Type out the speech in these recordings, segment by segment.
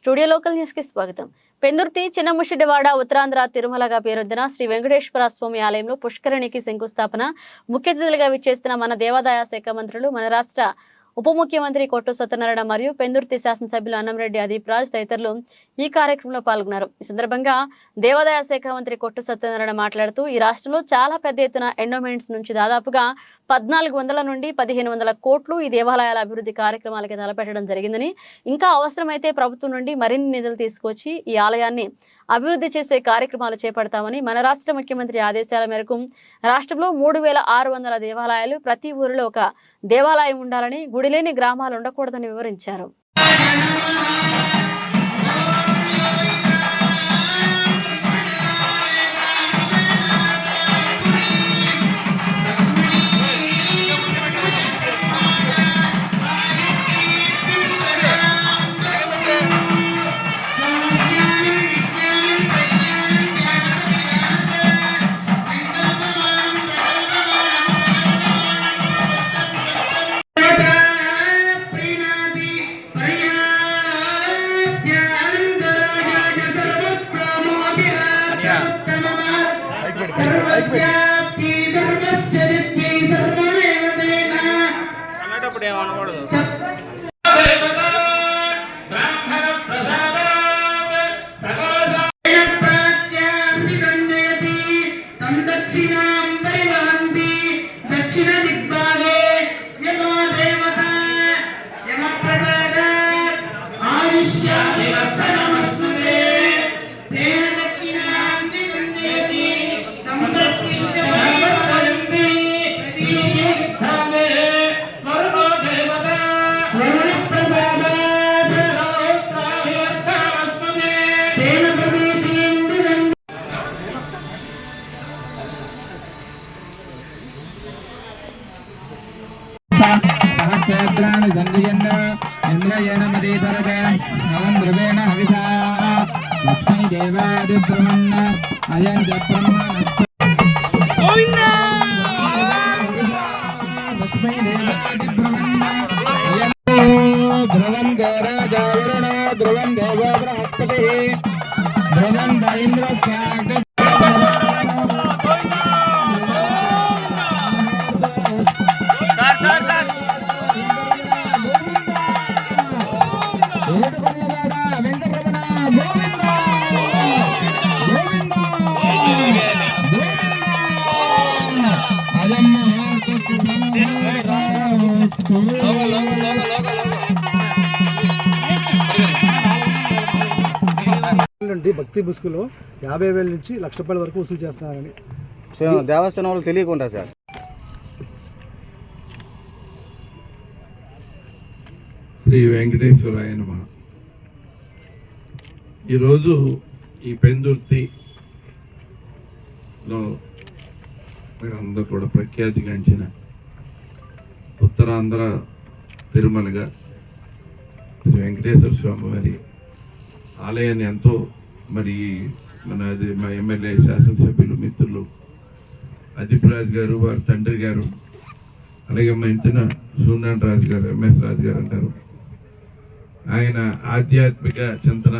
Studio local news కి స్వాగతం. పెందుర్తి చిన్నముషిడివాడ ఉత్తరాంధ్ర తిరుమలగా పేరొందిన శ్రీ వెంకటేశ్వర స్వామి ఆలయంలో పుష్కరిణికి శంకుస్థాపన ముఖ్య అతిథులుగా విచ్చేస్తున్న మన దేవాదాయ శాఖ మంత్రులు, మన రాష్ట్ర ఉప ముఖ్యమంత్రి కొట్టు సత్యనారాయణ మరియు పెందుర్తి శాసనసభ్యులు అన్నంరెడ్డి అదీప్ రాజ్ తదితరులు ఈ కార్యక్రమంలో పాల్గొన్నారు. ఈ సందర్భంగా దేవాదాయ శాఖ మంత్రి కొట్టు సత్యనారాయణ మాట్లాడుతూ, ఈ రాష్ట్రంలో చాలా పెద్ద ఎత్తున ఎండోమెంట్స్ నుంచి దాదాపుగా 1400 నుండి 1500 కోట్లు ఈ దేవాలయాల అభివృద్ధి కార్యక్రమాలకి తలపెట్టడం జరిగిందని, ఇంకా అవసరమైతే ప్రభుత్వం నుండి మరిన్ని నిధులు తీసుకొచ్చి ఈ ఆలయాన్ని అభివృద్ధి చేసే కార్యక్రమాలు చేపడతామని, మన రాష్ట్ర ముఖ్యమంత్రి ఆదేశాల మేరకు రాష్ట్రంలో 3600 దేవాలయాలు, ప్రతి ఊరిలో ఒక దేవాలయం ఉండాలని, గుడిలేని గ్రామాలు ఉండకూడదని వివరించారు. सहस्राणि सन्धियन् इन्द्रयेण मदीतरग नवं द्रवेण हविषा लक्ष्मी देवादिब्रह्मन् अयं च ब्रह्मणस्ते गोविन्द लक्ष्मी देवादिब्रह्मन् अयं ध्रुवं देवराजवरुण ध्रुवं देवो बृहस्पतिः ध्रुवं इन्द्रस्याग् భక్తి బుస్కులో 50,000 నుంచి 1,00,000 రూపాయల వరకు వసూలు చేస్తున్నారని దేవస్థానం వాళ్ళు తెలియకుండా సార్. శ్రీ వెంకటేశ్వరాయ నమః. ఈరోజు ఈ పెందుర్తిలో మీరు అందరూ కూడా ప్రఖ్యాతిగాంచిన ఉత్తరాంధ్ర తిరుమలగా శ్రీ వెంకటేశ్వర స్వామి వారి ఆలయాన్ని ఎంతో మరి మా ఎమ్మెల్యే శాసనసభ్యులు మిత్రులు అదీప్ రాజ్ గారు, వారి తండ్రి గారు, అలాగే మా ఇంటిన సూర్యనారాయణ రాజు గారు, ఎంఎస్ రాజు గారు అంటారు, ఆయన ఆధ్యాత్మిక చింతన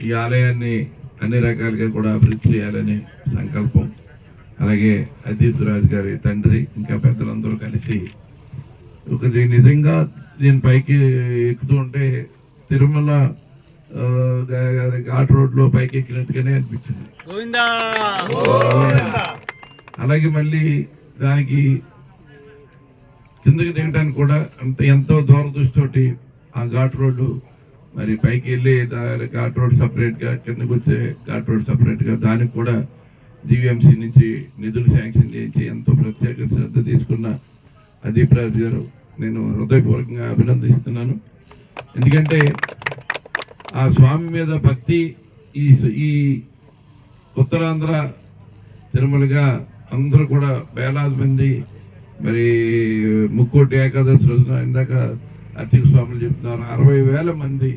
ఈ ఆలయాన్ని అన్ని రకాలుగా కూడా అభివృద్ధి చేయాలనే సంకల్పం, అలాగే అదీప్ రాజు గారి తండ్రి ఇంకా పెద్దలందరూ కలిసి నిజంగా దీని పైకి ఎక్కుతూ ఉంటే తిరుమల ఘాట్ రోడ్లో పైకి ఎక్కినట్టుగానే అనిపించింది. అలాగే మళ్ళీ దానికి కిందకి దిగడానికి కూడా ఎంతో దూరదృష్టితోటి ఆ ఘాట్ రోడ్డు మరి పైకి వెళ్ళి ఘాట్ రోడ్ సపరేట్గా, కిందకు వచ్చే ఘాట్ రోడ్ సపరేట్గా, దానికి కూడా దివ్యాంసి నుంచి నిధులు శాంక్షన్ చేయించి ఎంతో ప్రత్యేక శ్రద్ధ తీసుకున్న అదీప్ రాజ్ గారు నేను హృదయపూర్వకంగా అభినందిస్తున్నాను. ఎందుకంటే ఆ స్వామి మీద భక్తి ఈ ఉత్తరాంధ్ర తిరుమలగా అందరూ కూడా వేలాది మంది మరి ముక్కోటి ఏకాదశి రోజున ఇందాక అర్చక స్వాములు చెప్తున్నారు 60,000 మంది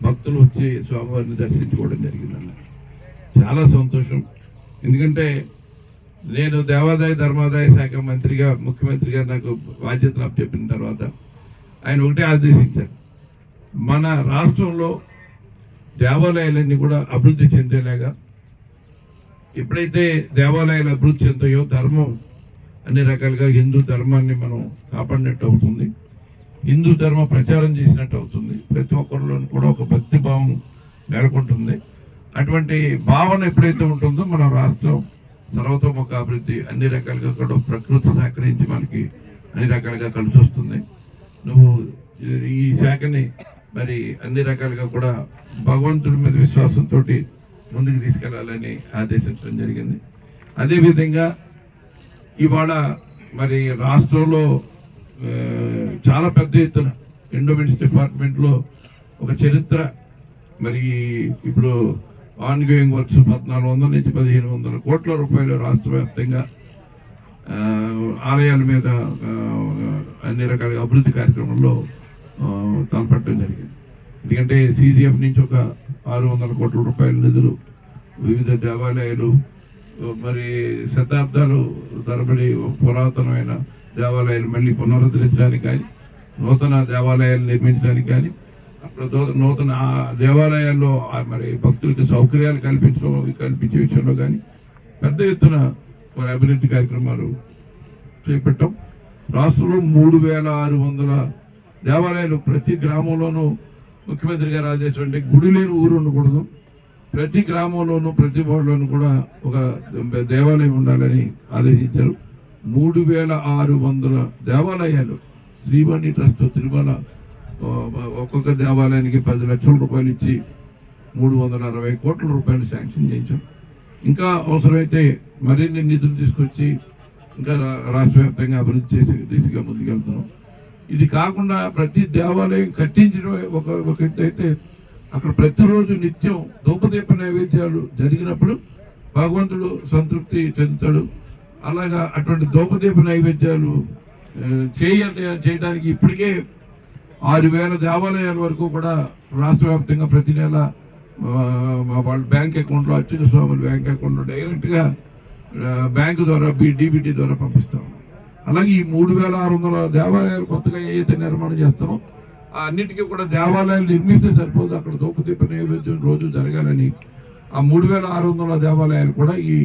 భక్తులు వచ్చి స్వామివారిని దర్శించుకోవడం జరిగిందన్న. చాలా సంతోషం. ఎందుకంటే నేను దేవాదాయ ధర్మాదాయ శాఖ మంత్రిగా ముఖ్యమంత్రిగా నాకు బాధ్యతలు అప్పచెప్పిన తర్వాత ఆయన ఒకటే ఆదేశించారు, మన రాష్ట్రంలో దేవాలయాలన్నీ కూడా అభివృద్ధి చెందేలాగా, ఎప్పుడైతే దేవాలయాలు అభివృద్ధి చెందాయో ధర్మం అన్ని రకాలుగా హిందూ ధర్మాన్ని మనం కాపాడినట్టు అవుతుంది, హిందూ ధర్మ ప్రచారం చేసినట్టు అవుతుంది, ప్రతి ఒక్కరిలోనూ కూడా ఒక భక్తి భావం నెలకొంటుంది. అటువంటి భావన ఎప్పుడైతే ఉంటుందో మన రాష్ట్రం సర్వతోముఖ అభివృద్ధి అన్ని రకాలుగా కూడా ప్రకృతి సహకరించి మనకి అన్ని రకాలుగా కలిసి వస్తుంది. నువ్వు ఈ శాఖని మరి అన్ని రకాలుగా కూడా భగవంతుడి మీద విశ్వాసంతో ముందుకు తీసుకెళ్లాలని ఆదేశించడం జరిగింది. అదేవిధంగా ఇవాళ మరి రాష్ట్రంలో చాలా పెద్ద ఎత్తున ఎండోమెంట్స్ డిపార్ట్మెంట్లో ఒక చరిత్ర, మరి ఇప్పుడు ఆన్గోయింగ్ వర్క్స్ 1400 నుంచి 1500 కోట్ల రూపాయలు రాష్ట్ర వ్యాప్తంగా ఆలయాల మీద అన్ని రకాల అభివృద్ధి కార్యక్రమంలో తలపెట్టడం జరిగింది. ఎందుకంటే సిజిఎఫ్ నుంచి ఒక 600 కోట్ల రూపాయల నిధులు వివిధ దేవాలయాలు, మరి శతాబ్దాలు తరబడి పురాతనమైన దేవాలయాలు మళ్ళీ పునరుద్ధరించడానికి కానీ, నూతన దేవాలయాలు నిర్మించడానికి కానీ, అక్కడ నూతన దేవాలయాల్లో మరి భక్తులకి సౌకర్యాలు కల్పించే విషయంలో కానీ పెద్ద ఎత్తున మరి అభివృద్ధి కార్యక్రమాలు చేపట్టాం. రాష్ట్రంలో 3600 దేవాలయాలు, ప్రతి గ్రామంలోనూ ముఖ్యమంత్రి గారు ఆదేశం అంటే గుడి లేని ఊరు ఉండకూడదు, ప్రతి గ్రామంలోనూ ప్రతి ఊళ్ళలోనూ కూడా ఒక దేవాలయం ఉండాలని ఆదేశించారు. 3600 దేవాలయాలు శ్రీవాణి ట్రస్ట్ తిరుమల ఒక్కొక్క దేవాలయానికి 10 లక్షల రూపాయలు ఇచ్చి 360 కోట్ల రూపాయలు శాంక్షన్ చేయించాం. ఇంకా అవసరమైతే మరిన్ని నిధులు తీసుకొచ్చి ఇంకా రాష్ట్ర వ్యాప్తంగా అభివృద్ధి చేసే దిశగా ముందుకెళ్తున్నాం. ఇది కాకుండా ప్రతి దేవాలయం కట్టించడం ఒక ఎత్తు అయితే, అక్కడ ప్రతిరోజు నిత్యం ధూపదీప నైవేద్యాలు జరిగినప్పుడు భగవంతుడు సంతృప్తి చెందుతాడు. అలాగా అటువంటి ధూపదీప నైవేద్యాలు చేయడానికి ఇప్పటికే 6000 దేవాలయాల వరకు కూడా రాష్ట్ర వ్యాప్తంగా ప్రతి నెల వాళ్ళ బ్యాంక్ అకౌంట్లో, అర్చక స్వాముల బ్యాంక్ అకౌంట్లో డైరెక్ట్గా బ్యాంకు ద్వారా డీబీటీ ద్వారా పంపిస్తాం. అలాగే ఈ 3600 దేవాలయాలు కొత్తగా ఏదైతే నిర్మాణం చేస్తామో అన్నిటికీ కూడా దేవాలయాలు నిర్మిస్తే సరిపోదు, అక్కడ ధూపదీప నైవేద్యం రోజు జరగాలని ఆ 3600 దేవాలయాలు కూడా ఈ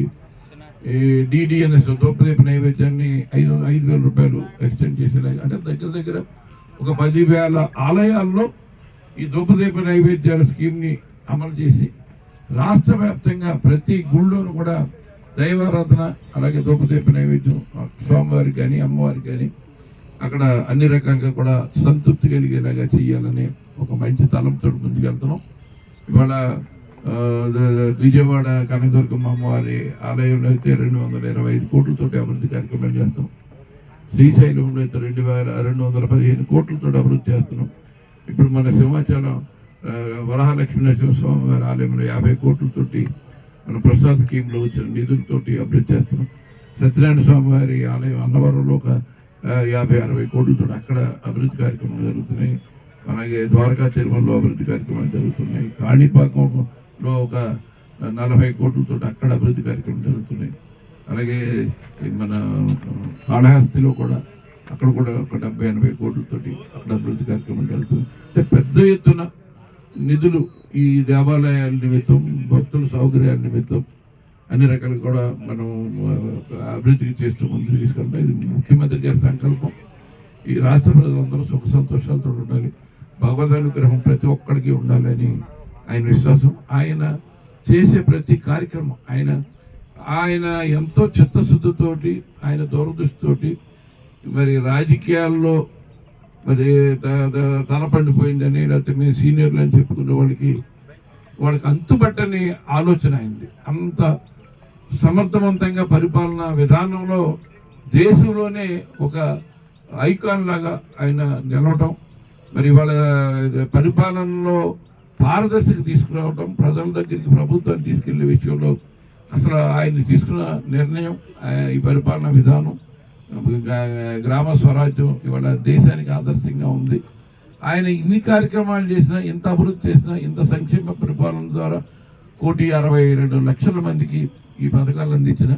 డిడిఎన్ఎస్ ధూపదీప నైవేద్యాన్ని 5,000 రూపాయలు ఎక్స్టెండ్ చేసేలాగా, అంటే దగ్గర ఒక 10,000 ఆలయాల్లో ఈ ధూపదీప నైవేద్యాల స్కీమ్ని అమలు చేసి రాష్ట్ర వ్యాప్తంగా ప్రతి గుళ్ళోనూ కూడా దైవారాధన, అలాగే ధూపదీప నైవేద్యం స్వామివారికి కానీ అమ్మవారికి కానీ అక్కడ అన్ని రకాలుగా కూడా సంతృప్తి కలిగేలాగా చేయాలని ఒక మంచి తలంతో ముందుకెళ్తున్నాం. ఇవాళ విజయవాడ కనకదుర్గమ్మ అమ్మవారి ఆలయంలో అయితే 225 కోట్లతో అభివృద్ధి కార్యక్రమాలు చేస్తున్నాం. శ్రీశైలంలో అయితే 215 కోట్లతో అభివృద్ధి చేస్తున్నాం. ఇప్పుడు మన సింహాచలం వరహాలక్ష్మీ నరసింహస్వామి వారి ఆలయంలో 50 కోట్లతోటి మన ప్రసాద్ స్కీమ్లో వచ్చిన నిధులతోటి అభివృద్ధి చేస్తున్నాం. సత్యనారాయణ స్వామి వారి ఆలయం అన్నవరంలో ఒక 50-60 కోట్లతో అక్కడ అభివృద్ధి కార్యక్రమాలు జరుగుతున్నాయి. అలాగే ద్వారకా తిరుమలలో అభివృద్ధి కార్యక్రమాలు జరుగుతున్నాయి. కాణిపాకంలో ఒక 40 కోట్లతో అక్కడ అభివృద్ధి కార్యక్రమాలు జరుగుతున్నాయి. అలాగే మన కాళహస్తిలో కూడా అక్కడ కూడా ఒక 70-80 కోట్లతోటి అక్కడ అభివృద్ధి కార్యక్రమాలు జరుగుతుంది. అంటే పెద్ద ఎత్తున నిధులు ఈ దేవాలయాల నిమిత్తం, భక్తుల సౌకర్యాల నిమిత్తం అన్ని రకాలు కూడా మనం అభివృద్ధికి చేస్తూ ముందుకు తీసుకెళ్తాం. ఇది ముఖ్యమంత్రి గారి సంకల్పం. ఈ రాష్ట్ర ప్రజలందరూ సుఖ సంతోషాలతో ఉండాలి, భగవద్ అనుగ్రహం ప్రతి ఒక్కడికి ఉండాలని ఆయన విశ్వాసం. ఆయన చేసే ప్రతి కార్యక్రమం ఆయన ఎంతో చిత్తశుద్ధితోటి, ఆయన దూరదృష్టితోటి, మరి రాజకీయాల్లో మరి తలపండిపోయిందని లేకపోతే మేము సీనియర్లు అని చెప్పుకునే వాళ్ళకి అంతుబట్టని ఆలోచన అయింది. అంత సమర్థవంతంగా పరిపాలన విధానంలో దేశంలోనే ఒక ఐకాన్ లాగా ఆయన నిలవటం, మరి వాళ్ళ పరిపాలనలో పారదర్శక తీసుకురావటం, ప్రజల దగ్గరికి ప్రభుత్వాన్ని తీసుకెళ్లే విషయంలో అసలు ఆయన తీసుకున్న నిర్ణయం, ఈ పరిపాలన విధానం, గ్రామ స్వరాజ్యం ఇవాళ దేశానికి ఆదర్శంగా ఉంది. ఆయన ఇన్ని కార్యక్రమాలు చేసినా, ఇంత అభివృద్ధి చేసినా, ఇంత సంక్షేమ పరిపాలన ద్వారా 1,62,00,000 మందికి ఈ పథకాలు అందించిన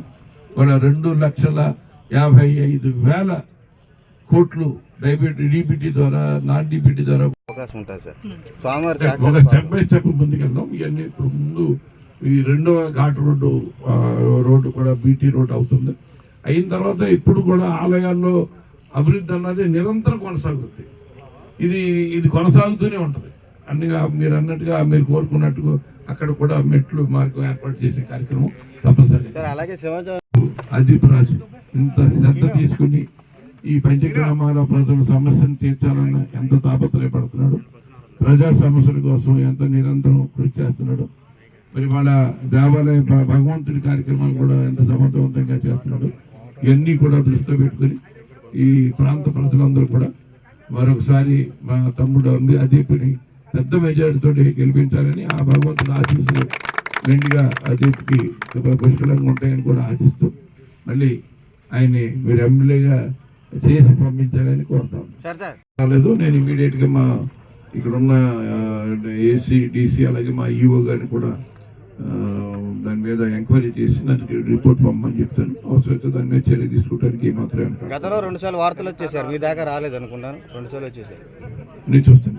వాళ్ళ 2,55,000 కోట్లు డీబీటీ ద్వారా, నాన్ డీబీటీ ద్వారా అవకాశం ఉంటుంది సార్. స్వామివారి ఒక సాక్షాత్ స్టెప్ బై స్టెప్ ముందుకెళ్దాం. ఇవన్నీ ఇప్పుడు ముందు ఈ రెండవ ఘాట్ రోడ్డు కూడా బీటీ రోడ్డు అవుతుంది. అయిన తర్వాత ఇప్పుడు కూడా ఆలయాల్లో అభివృద్ధి అన్నది నిరంతరం కొనసాగుతుంది. ఇది కొనసాగుతూనే ఉంటుంది. అన్నిగా మీరు అన్నట్టుగా మీరు కోరుకున్నట్టుగా అక్కడ కూడా మెట్లు మార్గం ఏర్పాటు చేసే కార్యక్రమం తప్పనిసరి. సార్ అలాగే శివాజీ అదీప్ రాజు ఇంత శ్రద్ధ తీసుకుని ఈ పంచగ్రామాల ప్రజల సమస్యను తీర్చాలన్న ఎంత తాపత్రయపడుతున్నాడు, ప్రజా సమస్యల కోసం ఎంత నిరంతరం కృషి చేస్తున్నాడు. మరి వాళ్ళ దేవాలయ భగవంతుడి కార్యక్రమాలు కూడా ఎంత సమర్థవంతంగా చేస్తున్నాడు. ఇవన్నీ కూడా దృష్టిలో పెట్టుకుని ఈ ప్రాంత ప్రజలందరూ కూడా మరొకసారి మా తమ్ముడు అదీప్ని పెద్ద మెజారిటీతో గెలిపించాలని ఆ భగవంతుడు ఆశీస్సులు మెండుగా అదీప్కి పుష్కలంగా ఉంటాయని కూడా ఆశిస్తూ మళ్ళీ ఆయన్ని మీరు ఎమ్మెల్యేగా చేసి పంపించాలని కోరుతాను. రాలేదు, నేను ఇమీడియట్గా మా ఇక్కడున్న ఏసీ డీసీ అలాగే మా ఈఓ గారిని కూడా దాని మీద ఎంక్వైరీ చేసి నాకు రిపోర్ట్ పంపమని చెప్తాను. అవసరమైతే దాని మీద చర్య తీసుకోవడానికి మాత్రమే. గతంలో 2 సార్లు వార్తలు వచ్చేసారు, మీ దాకా రాలేదు అనుకున్నాను. 2 సార్లు వచ్చేసారు. నేను చూస్తాను.